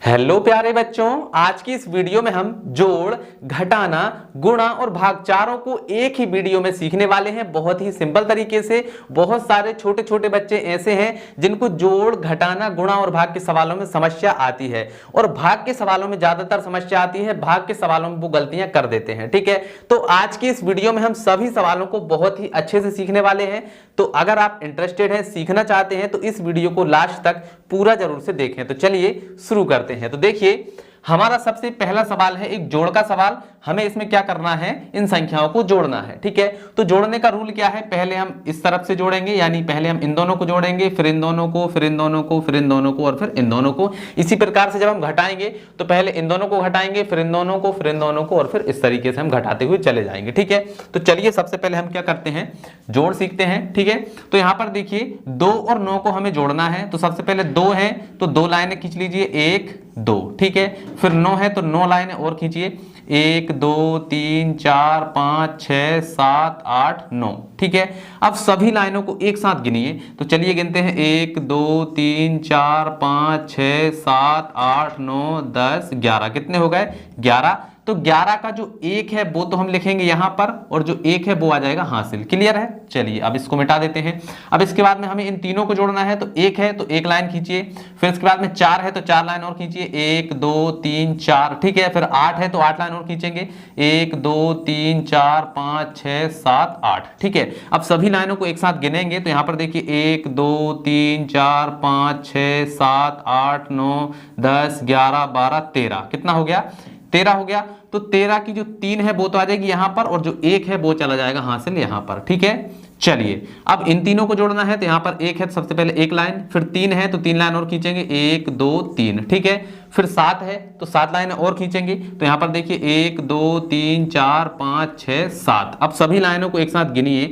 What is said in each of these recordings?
Hello प्यारे बच्चों, आज की इस वीडियो में हम जोड़, घटाना, गुणा और भाग चारों को एक ही वीडियो में सीखने वाले हैं। बहुत ही सिंपल तरीके से। बहुत सारे छोटे छोटे बच्चे ऐसे हैं जिनको जोड़, घटाना, गुणा और भाग के सवालों में समस्या आती है और भाग के सवालों में ज्यादातर समस्या आती है, भाग के सवालों में वो गलतियां कर देते हैं। ठीक है, तो आज की इस वीडियो में हम सभी सवालों को बहुत ही अच्छे से सीखने वाले हैं। तो अगर आप इंटरेस्टेड हैं, सीखना चाहते हैं, तो इस वीडियो को लास्ट तक पूरा जरूर से देखें। तो चलिए शुरू करते हैं। तो देखिए, हमारा सबसे पहला सवाल है एक जोड़ का सवाल। हमें इसमें क्या करना है, इन संख्याओं को जोड़ना है। ठीक है, तो जोड़ने का रूल क्या है, पहले हम इस तरफ से जोड़ेंगे, यानी पहले हम इन दोनों को जोड़ेंगे, फिर इन दोनों को, फिर इन दोनों को, फिर इन दोनों को और फिर इन दोनों को। इसी प्रकार से जब हम घटाएंगे तो पहले इन दोनों को घटाएंगे, फिर इन दोनों को, फिर इन दोनों को और फिर इस तरीके से हम घटाते हुए चले जाएंगे। ठीक है, तो चलिए सबसे पहले हम क्या करते हैं, जोड़ सीखते हैं। ठीक है, तो यहां पर देखिए 2 और 9 को हमें जोड़ना है। तो सबसे पहले 2 है तो 2 लाइनें खींच लीजिए, 1 2। ठीक है, फिर 9 है तो 9 लाइनें और खींचिए, 1 2 3 4 5 6 7 8 9। ठीक है, अब सभी लाइनों को एक साथ गिनिए। तो चलिए गिनते हैं, 1 2 3 4 5 6 7 8 9 10 11। कितने हो गए, 11। तो 11 का जो 1 है वो तो हम लिखेंगे यहां पर, और जो 1 है वो आ जाएगा हासिल। क्लियर है, चलिए अब इसको मिटा देते हैं। अब इसके बाद में हमें इन तीनों को जोड़ना है। तो 1 है तो 1 लाइन खींचिए, फिर इसके बाद में 4 है तो 4 लाइन और खींचिए, 1 2 3 4। ठीक है, फिर 8 है तो 8 लाइन और खींचेंगे, 1 2 3 4 5 6 7 8। ठीक है, अब सभी लाइनों को एक साथ गिनेंगे। तो यहां पर देखिए 1 2 3 4 5 6 7 8 9 10 11 12 13। कितना हो गया, 13 हो गया। तो 13 की जो 3 है वो तो आ जाएगी यहां पर, और जो 1 है वो चला जाएगा हासिल यहां पर। ठीक है, चलिए अब इन तीनों को जोड़ना है। तो यहां पर 1 है तो सबसे पहले 1 लाइन, फिर 3 है तो 3 लाइन और खींचेंगे, 1 2 3। ठीक है, फिर 7 है तो 7 लाइनें और खींचेंगे। तो यहां पर देखिए 1 2 3 4 5 6 7। अब सभी लाइनों को एक साथ गिनिए,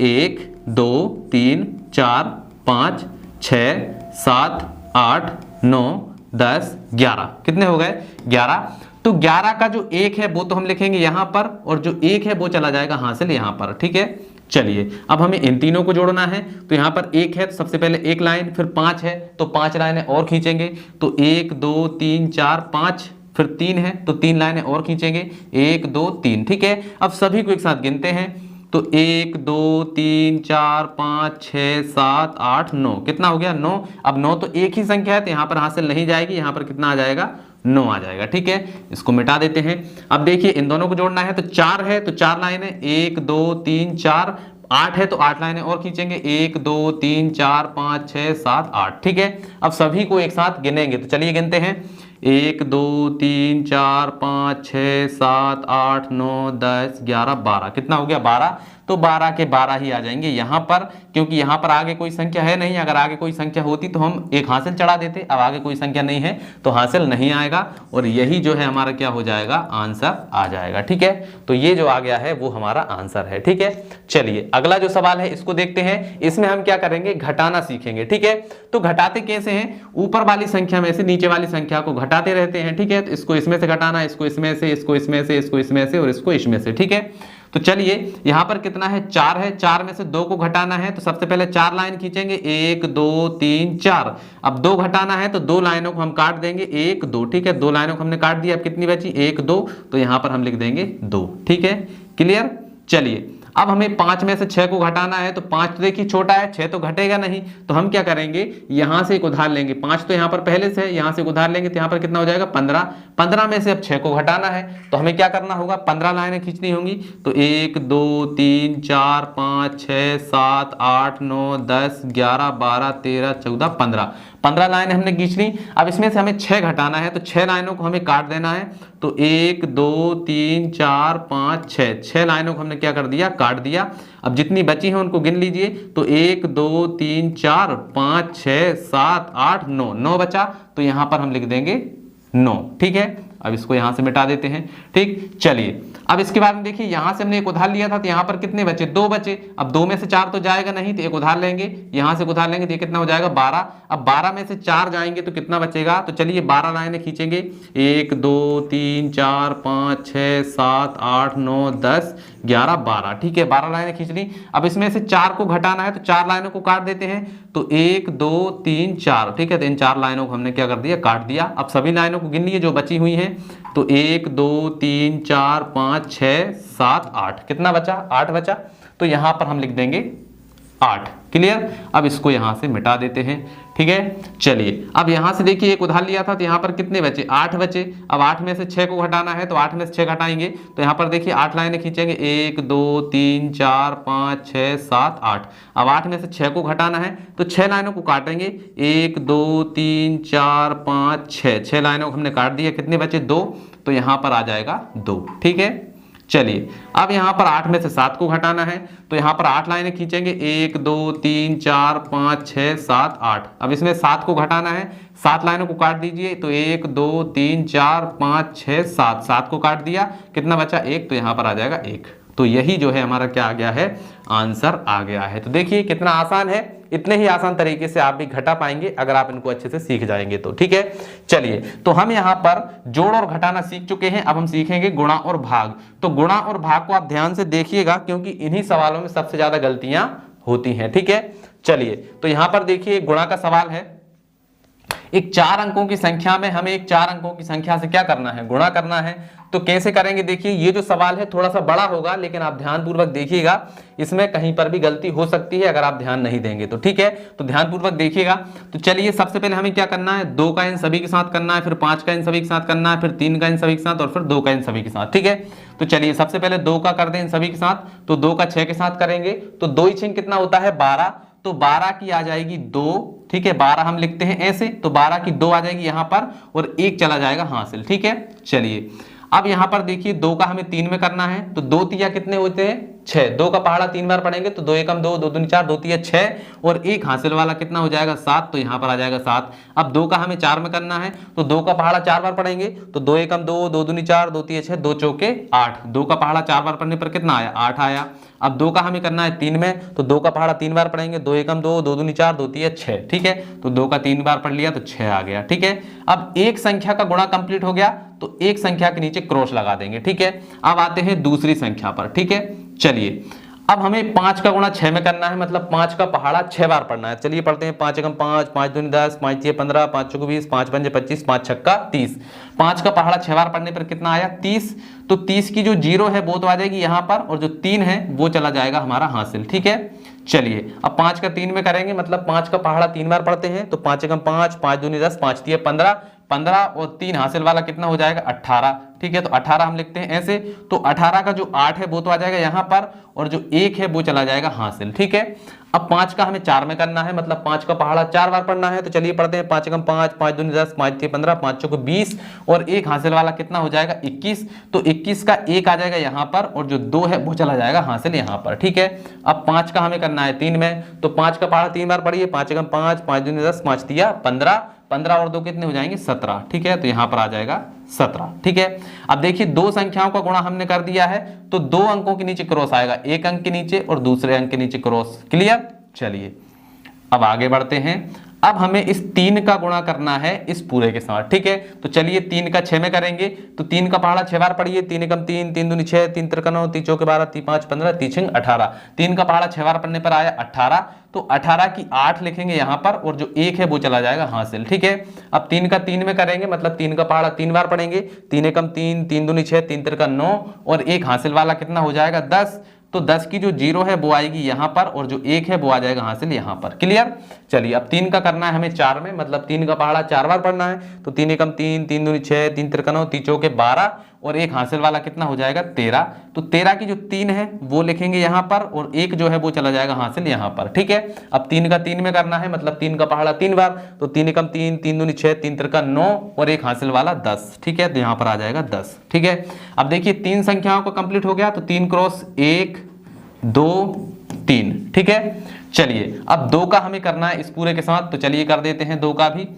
1 2 3 4 5 6 7 8 9 10 11। कितने हो गए, 11। तो 11 का जो 1 है वो तो हम लिखेंगे यहां पर, और जो 1 है वो चला जाएगा हासिल यहां पर। ठीक है, चलिए अब हमें इन तीनों को जोड़ना है। तो यहां पर 1 है तो सबसे पहले 1 लाइन, फिर 5 है तो 5 लाइनें और खींचेंगे। तो 1 2 3 4 5, फिर 3 है तो 3 लाइनें और खींचेंगे, 1 2 3। ठीक है, अब सभी को एक साथ गिनते हैं। तो 1 2 3 4 5 6 7 8 9। कितना हो गया, 9। अब 9 तो एक ही संख्या है तो यहां पर हासिल नहीं जाएगी, यहां पर कितना आ जाएगा, 9 आ जाएगा। ठीक है, इसको मिटा देते हैं। अब देखिए इन दोनों को जोड़ना है। तो 4 है तो 4 लाइनें, 1 2 3 4। 8 है तो 8 लाइनें और खींचेंगे, 1 2 3 4 5 6 7 8। ठीक है, अब सभी को एक साथ गिनेंगे। तो चलिए गिनते हैं, 1 2 3 4 5 6 7 8 9 10 11 12। कितना हो गया, 12। तो 12 के 12 ही आ जाएंगे यहां पर, क्योंकि यहां पर आगे कोई संख्या है नहीं। अगर आगे कोई संख्या होती तो हम एक हासिल चढ़ा देते। अब आगे कोई संख्या नहीं है तो हासिल नहीं आएगा, और यही जो है हमारा क्या हो जाएगा, आंसर आ जाएगा। ठीक है, तो ये जो आ गया है वो हमारा आंसर है। ठीक है, चलिए अगला जो सवाल है इसको देखते हैं। इसमें हम क्या करेंगे, घटाना सीखेंगे। ठीक है, तो घटाते कैसे हैं, ऊपर वाली संख्या में से नीचे वाली संख्या को घटाते रहते हैं। ठीक है, तो इसको इसमें से घटाना, इसको इसमें से, इसको इसमें से, इसको इसमें से और इसको इसमें से। ठीक है, तो चलिए यहां पर कितना है, 4 है, 4 में से 2 को घटाना है। तो सबसे पहले 4 लाइन खींचेंगे, 1 2 3 4। अब 2 घटाना है तो 2 लाइनों को हम काट देंगे, 1 2। ठीक है, 2 लाइनों को हमने काट दिया। अब कितनी बची, 1 2। तो यहां पर हम लिख देंगे 2। ठीक है, क्लियर। चलिए अब हमें 5 में से 6 को घटाना है। तो 5 तो देखिए छोटा है, 6 तो घटेगा नहीं। तो हम क्या करेंगे, यहां से एक उधार लेंगे। 5 तो यहां पर पहले से है, यहां से एक उधार लेंगे तो यहां पर कितना हो जाएगा, 15। 15 में से अब 6 को घटाना है तो हमें क्या करना होगा, 15 लाइनें खींचनी होंगी। तो 1 2 3 4 5 6 7 8 9 10 11 12 13 14 15। 15 लाइन हमने खींच ली। अब इसमें से हमें 6 घटाना है। तो 6 लाइनों को हमें काट देना है। तो 1 2 3 4 5 6, 6 लाइनों को हमने क्या कर दिया, काट दिया। अब जितनी बची हैं उनको गिन लीजिए। तो 1 2 3 4 5 6 7 8 9, 9 बचा। तो यहां पर हम लिख देंगे 9। ठीक है, अब इसको यहां से मिटा देते हैं। ठीक, चलिए अब इसके बाद में देखिए, यहां से हमने एक उधार लिया था तो यहां पर कितने बचे, 2 बचे। अब 2 में से 4 तो जाएगा नहीं, तो एक उधार लेंगे, यहां से उधार लेंगे तो ये कितना हो जाएगा, 12। अब 12 में से 4 जाएंगे तो कितना बचेगा। तो चलिए 12 लाइनें खींचेंगे, 1 2 3 4 5 6 7 8 9 10 11 12। ठीक है, 12 लाइनें खींच ली। अब इसमें से 4 को घटाना है तो 4 लाइनों को काट देते हैं। तो 1 2 3 4, ठीक है। तो इन 4 लाइनों को हमने क्या कर दिया, काट दिया। अब सभी लाइनों को गिन लिए जो बची हुई हैं, तो 1 2 3 4 5 6 7 8, कितना बचा, 8 बचा। तो यहां पर हम लिख देंगे 8। क्लियर। अब इसको यहां से मिटा देते हैं, ठीक है। चलिए अब यहां से देखिए एक उधार लिया था, तो यहां पर कितने बचे, 8 बचे। अब 8 में से 6 को घटाना है, तो 8 में से 6 घटाएंगे, तो यहां पर देखिए 8 लाइनें खींचेंगे, 1 2 3 4 5 6 7 8। अब 8 में से 6 को घटाना है, तो 6 लाइनों को काटेंगे, 1 2 3 4 5 6, 6 लाइनों को हमने काट दिया, कितने बचे, 2। तो यहां पर आ जाएगा 2, ठीक है। चलिए अब यहां पर 8 में से 7 को घटाना है, तो यहां पर 8 लाइनें खींचेंगे, 1 2 3 4 5 6 7 8। अब इसमें 7 को घटाना है, 7 लाइनों को काट दीजिए, तो 1 2 3 4 5 6 7, 7 को काट दिया, कितना बचा, 1। तो यहां पर आ जाएगा 1। तो यही जो है हमारा क्या आ गया है, आंसर आ गया है। तो देखिए कितना आसान है, इतने ही आसान तरीके से आप भी घटा पाएंगे अगर आप इनको अच्छे से सीख जाएंगे तो, ठीक है। चलिए तो हम यहाँ पर जोड़ और घटाना सीख चुके हैं, अब हम सीखेंगे गुणा और भाग। तो गुणा और भाग को आप ध्यान से देखिएगा, क्योंकि इन्हीं सवालों में सबसे ज्यादा गलतियां होती हैं, ठीक है। चलिए तो यहां पर देखिए गुणा का सवाल है, एक 4 अंकों की संख्या में हमें एक 4 अंकों की संख्या से क्या करना है, गुणा करना है। तो कैसे करेंगे, देखिए ये जो सवाल है थोड़ा सा बड़ा होगा, लेकिन आप ध्यानपूर्वक देखिएगा, इसमें कहीं पर भी गलती हो सकती है अगर आप ध्यान नहीं देंगे तो, ठीक है। तो ध्यानपूर्वक देखिएगा। तो चलिए सबसे पहले हमें क्या करना है, 2 का इन सभी के साथ करना है, फिर 5 का इन सभी के साथ करना है, फिर 3 का इन सभी के साथ, और फिर 2 का इन सभी के साथ, ठीक है। तो चलिए सबसे पहले 2 का कर दें इन सभी के साथ, तो 2 का 6 के साथ करेंगे, तो 2 ही 6 कितना होता है, 12। तो 12 की आ जाएगी 2, ठीक है। 12 हम लिखते हैं ऐसे, तो 12 की 2 आ जाएगी यहां पर, और 1 चला जाएगा हासिल, ठीक है। चलिए अब यहां पर देखिए 2 का हमें 3 में करना है, तो 2 तिया कितने होते हैं, 6। 2 का पहाड़ा 3 बार पढ़ेंगे, तो 2 एकम 2, 2 दूनी 4, 2 तिया 6, और 1 हासिल वाला कितना हो जाएगा, 7। तो यहां पर आ जाएगा 7। अब 2 का हमें 4 में करना है, तो 2 का पहाड़ा 4 बार पढ़ेंगे, तो 2 एकम 2, 2 दूनी 4, 2 तिया 6, 2 चौके 8। 2 का पहाड़ा 4 बार पढ़ने पर कितना आया, 8 आया। अब 2 का हमें करना है 3 में, तो 2 का पहाड़ा 3 बार पढ़ेंगे, 2 एकम 2, 2 दूनी 4, 2 तिया 6, ठीक है। तो 2 का 3 बार पढ़ लिया, तो 6 आ गया, ठीक है। अब एक संख्या का गुणा कंप्लीट हो गया, तो एक संख्या के नीचे क्रॉस लगा देंगे, ठीक है। अब आते हैं दूसरी संख्या पर, ठीक है। चलिए अब हमें 5 का गुणा 6 में करना है, मतलब 5 का पहाड़ा 6 बार पढ़ना है। चलिए पढ़ते हैं, 5 एकम 5, 5 दूनी 10, 5 तिया 15, 5 चौके 20, 5 पंजे 25, 5 छक्का 30। 5 का पहाड़ा 6 बार पढ़ने पर कितना आया, 30। तो 30 की जो 0 है वो तो आ जाएगी यहाँ पर, और जो 3 है वो चला जाएगा हमारा हासिल, ठीक है। चलिए अब 5 का 3 में करेंगे, मतलब 5 का पहाड़ा 3 बार पढ़ते हैं, तो 5 एकम 5, 5 दूनी 10, 5 तिया 15, 15 और 3 हासिल वाला कितना हो जाएगा, 18, ठीक है। तो 18 हम लिखते हैं ऐसे, तो 18 का जो 8 है वो तो आ जाएगा यहाँ पर, और जो 1 है वो चला जाएगा हासिल, ठीक है। अब 5 का हमें 4 में करना है, मतलब 5 का पहाड़ा 4 बार पढ़ना है, तो चलिए पढ़ते हैं, 5 एकम 5, 5 दूनी 10, 5 तिया 15, 5 चौके 20, और 1 हासिल वाला कितना हो जाएगा, 21। तो 21 का 1 आ जाएगा यहाँ पर, और जो 2 है वो चला जाएगा हासिल यहाँ पर, ठीक है। अब 5 का हमें करना है 3 में, तो 5 का पहाड़ा 3 बार पढ़िए, 5 एकम 5, 5 दूनी 10, 5 तिया 15, 15 और 2 कितने हो जाएंगे, 17, ठीक है। तो यहाँ पर आ जाएगा 17, ठीक है। अब देखिए दो संख्याओं का गुणा हमने कर दिया है, तो 2 अंकों के नीचे क्रॉस आएगा, एक अंक के नीचे और दूसरे अंक के नीचे क्रॉस, क्लियर। चलिए अब आगे बढ़ते हैं। अब हमें इस 3 का गुणा करना है इस पूरे के साथ, ठीक है। तो चलिए 3 का 6 में करेंगे, तो 3 का पहाड़ा 6 बार पढ़िए, 3 एकम 3, 3 दूनी 6, 3 तिरका 9, 3 चौके 12, 3 5 15, 3 6 18। 3 का पहाड़ा 6 बार पढ़ने पर आया 18, तो 18 की 8 लिखेंगे यहाँ पर, और जो 1 है वो चला जाएगा हासिल, ठीक है। अब 3 का 3 में करेंगे, मतलब 3 का पहाड़ा 3 बार पढ़ेंगे, 3 एकम 3, 3 दूनी 6, 3 तिरका 9, और 1 हासिल वाला कितना हो जाएगा, 10। तो 10 की जो 0 है वो आएगी यहाँ पर, और जो 1 है वो आ जाएगा हासिल यहाँ पर, क्लियर। चलिए अब 3 का करना है हमें 4 में, मतलब 3 का पहाड़ा 4 बार पढ़ना है, तो 3 एकम 3, 3 दूनी 6, 3 तिरका 9, 3 चौके 12, और 1 हासिल वाला कितना हो जाएगा, 13। तो 13 की जो 3 है वो लिखेंगे यहाँ पर, और 1 जो है वो चला जाएगा हासिल यहाँ पर, ठीक है। अब 3 का 3 में करना है, मतलब 3 का पहाड़ा 3 बार, तो 3 एकम 3, 3 दूनी 6, 3 तिरका 9, और 1 हासिल वाला 10, ठीक है। तो यहाँ पर आ जाएगा 10, ठीक है। अब देखिए 3 संख्याओं को कंप्लीट हो गया, तो 3 क्रॉस 1 2 3, ठीक है। चलिए अब 2 का हमें करना है इस पूरे के साथ, तो चलिए कर देते हैं 2 का भी।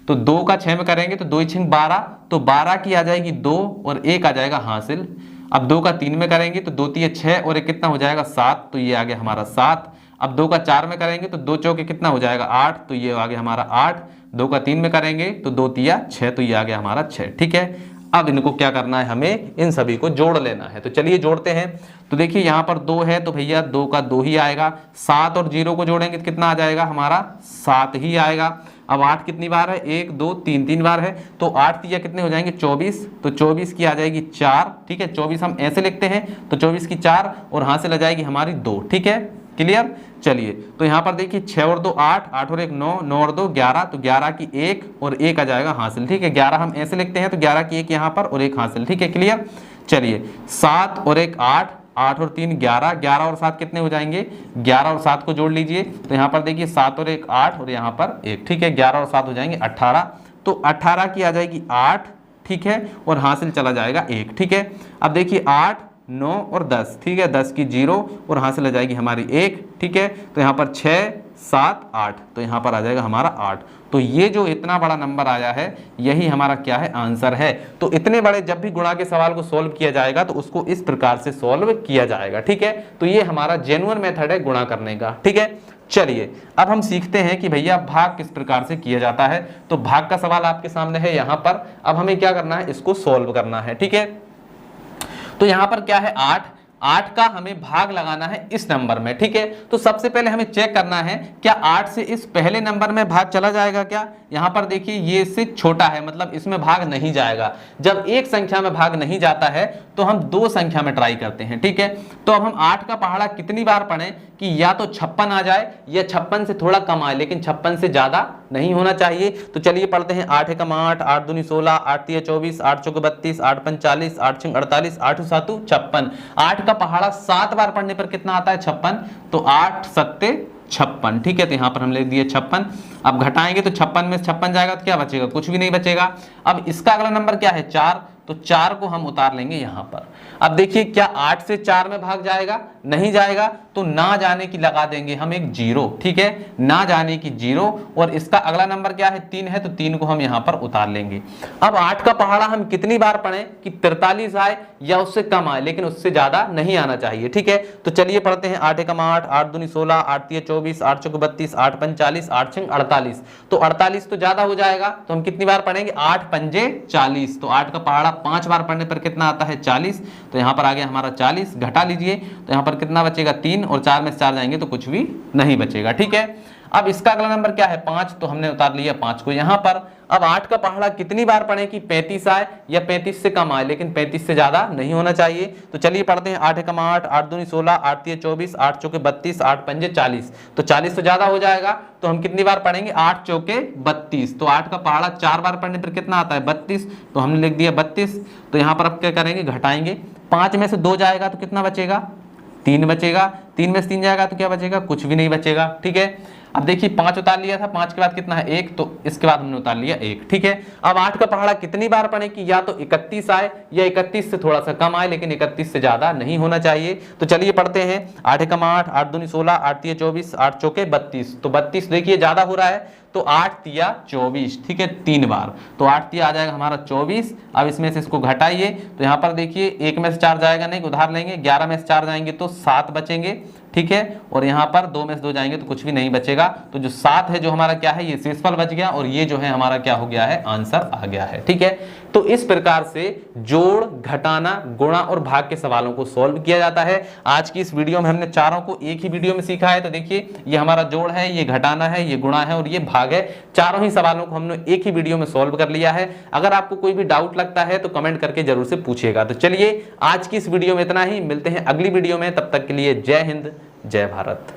तो 2 का 6 में करेंगे, तो 2 6 12, तो 12 की आ जाएगी 2, और 1 आ जाएगा हासिल। अब 2 का 3 में करेंगे, तो 2 3 6, और 1 कितना हो जाएगा 7, तो ये आ गया हमारा 7। अब 2 का 4 में करेंगे, तो 2 चौके कितना हो जाएगा 8, तो ये आ गया हमारा 8। 2 का 3 में करेंगे, तो 2 तिया 6, तो ये आ गया हमारा 6, ठीक है। अब इनको क्या करना है, हमें इन सभी को जोड़ लेना है। तो चलिए जोड़ते हैं। तो देखिए यहाँ पर 2 है तो भैया 2 का 2 ही आएगा। 7 और 0 को जोड़ेंगे तो कितना आ जाएगा हमारा 7 ही आएगा। अब 8 कितनी बार है, 1 2 3 3 बार है, तो 8 तिया कितने हो जाएंगे 24, तो 24 की आ जाएगी 4। ठीक है, 24 हम ऐसे लिखते हैं, तो 24 की 4 और हासिल आ जाएगी हमारी 2। ठीक है, क्लियर। चलिए तो यहाँ पर देखिए 6 और 2 8, 8 और 1 9, 9 और 2 11, तो 11 की 1 और 1 आ जाएगा हासिल। ठीक है, 11 हम ऐसे लिखते हैं, तो 11 की 1 यहाँ पर और 1 हासिल। ठीक है, क्लियर। चलिए 7 और 1 8, 8 और 3 11, 11 और 7 कितने हो जाएंगे, 11 और 7 को जोड़ लीजिए, तो यहाँ पर देखिए 7 और 1 8 और यहाँ पर 1। ठीक है, 11 और 7 हो जाएंगे 18, तो 18 की आ जाएगी 8। ठीक है, और हासिल चला जाएगा 1। ठीक है, अब देखिए 8 9 और 10। ठीक है, 10 की 0 और हासिल आ जाएगी हमारी 1। ठीक है, तो यहाँ पर 6 7 8, तो यहाँ पर आ जाएगा हमारा 8। तो ये जो इतना बड़ा नंबर आया है यही हमारा क्या है, आंसर है। तो इतने बड़े जब भी गुणा के सवाल को सोल्व किया जाएगा तो उसको इस प्रकार से सोल्व किया जाएगा। ठीक है, तो ये हमारा जेन्युइन मेथड है गुणा करने का। ठीक है, चलिए अब हम सीखते हैं कि भैया भाग किस प्रकार से किया जाता है। तो भाग का सवाल आपके सामने है यहाँ पर। अब हमें क्या करना है, इसको सोल्व करना है। ठीक है, तो यहां पर क्या है 8 का हमें भाग लगाना है इस नंबर में। ठीक है, तो सबसे पहले हमें चेक करना है क्या 8 से इस पहले नंबर में भाग चला जाएगा क्या। यहां पर देखिए ये इससे छोटा है, मतलब इसमें भाग नहीं जाएगा। जब एक संख्या में भाग नहीं जाता है तो हम 2 संख्या में ट्राई करते हैं। ठीक है, तो अब हम 8 का पहाड़ा कितनी बार पढ़ें कि या तो 56 आ जाए या 56 से थोड़ा कम आए, लेकिन 56 से ज्यादा नहीं होना चाहिए। तो चलिए पढ़ते हैं 8 एकम 8, 8 दूनी 16, 8 तिया 24, 8 चौके 32, 8 पंच 40, 8 छंग 48, 8 सातु 56। 8 का पहाड़ा 7 बार पढ़ने पर कितना आता है 56, तो 8 सत्ते 56। ठीक है, तो यहाँ पर हम लिख दिए 56। अब घटाएंगे तो 56 में 56 जाएगा तो क्या बचेगा, कुछ भी नहीं बचेगा। अब इसका अगला नंबर क्या है 4, तो 4 को हम उतार लेंगे यहाँ पर। अब देखिए क्या 8 से 4 में भाग जाएगा, नहीं जाएगा, तो ना जाने की लगा देंगे हम एक 0। ठीक है, ना जाने की 0। और इसका अगला नंबर क्या है 3 है, तो 3 को हम यहाँ पर उतार लेंगे। अब 8 का पहाड़ा हम कितनी बार पढ़ें कि 43 आए या उससे कम आए, लेकिन उससे ज्यादा नहीं आना चाहिए। ठीक है, तो चलिए पढ़ते हैं 8 एकम 8, 8 दूनी 16, 8 तिया 24, 8 चौके 32, 8 पंच 40, 8 छंग 48, तो 48 तो ज्यादा हो जाएगा, तो हम कितनी बार पढ़ेंगे 8 पंजे 40। तो 8 का पहाड़ा 5 बार पढ़ने पर कितना आता है 40, तो यहाँ पर आ गया हमारा 40। घटा लीजिए तो यहाँ पर कितना बचेगा 3, और 4 में से 4 जाएंगे तो कुछ भी नहीं बचेगा। ठीक है, अब इसका अगला नंबर क्या है 5, तो हमने उतार लिया 5 को यहाँ पर। अब 8 का पहाड़ा कितनी बार पढ़े कि 35 आए या 35 से कम आए, लेकिन 35 से ज्यादा नहीं होना चाहिए। तो चलिए पढ़ते हैं 8 एकम 8, 8 दूनी 16, 8 तिया 24, 8 चौके 32, 8 पंजे 40, तो 40 तो ज्यादा हो जाएगा, तो हम कितनी बार पढ़ेंगे 8 चौके 32। तो 8 का पहाड़ा 4 बार पढ़ने पर कितना आता है 32, तो हमने लिख दिया 32। तो यहाँ पर अब क्या करेंगे, घटाएंगे, 5 में से 2 जाएगा तो कितना बचेगा 3 बचेगा, 3 में से 3 जाएगा तो क्या बचेगा, कुछ भी नहीं बचेगा। ठीक है, अब देखिए 5 उतार लिया था, 5 के बाद कितना है 1, तो इसके बाद हमने उतार लिया 1। ठीक है, अब 8 का पहाड़ा कितनी बार पढ़े कि या तो 31 आए या 31 से थोड़ा सा कम आए, लेकिन 31 से ज्यादा नहीं होना चाहिए। तो चलिए पढ़ते हैं 8 एकम 8, 8 दूनी 16, 8 तिया 24, 8 चौके 32, तो 32 देखिए ज्यादा हो रहा है, तो 8 तिया 24। ठीक है, 3 बार, तो 8 तिया आ जाएगा हमारा 24। अब इसमें से इसको घटाइए, तो यहाँ पर देखिए 1 में से 4 जाएगा नहीं, उधार लेंगे, 11 में से 4 जाएंगे तो 7 बचेंगे। ठीक है, और यहाँ पर 2 में से 2 जाएंगे तो कुछ भी नहीं बचेगा, तो जो 7 है जो हमारा क्या है, ये शेषफल बच गया, और ये जो है हमारा क्या हो गया है, आंसर आ गया है। ठीक है, तो इस प्रकार से जोड़, घटाना, गुणा और भाग के सवालों को सॉल्व किया जाता है। आज की इस वीडियो में हमने चारों को एक ही वीडियो में सीखा है। तो देखिए ये हमारा जोड़ है, ये घटाना है, ये गुणा है और ये भाग है। चारों ही सवालों को हमने एक ही वीडियो में सॉल्व कर लिया है। अगर आपको कोई भी डाउट लगता है तो कमेंट करके जरूर से पूछिएगा। तो चलिए आज की इस वीडियो में इतना ही, मिलते हैं अगली वीडियो में, तब तक के लिए जय हिंद, जय भारत।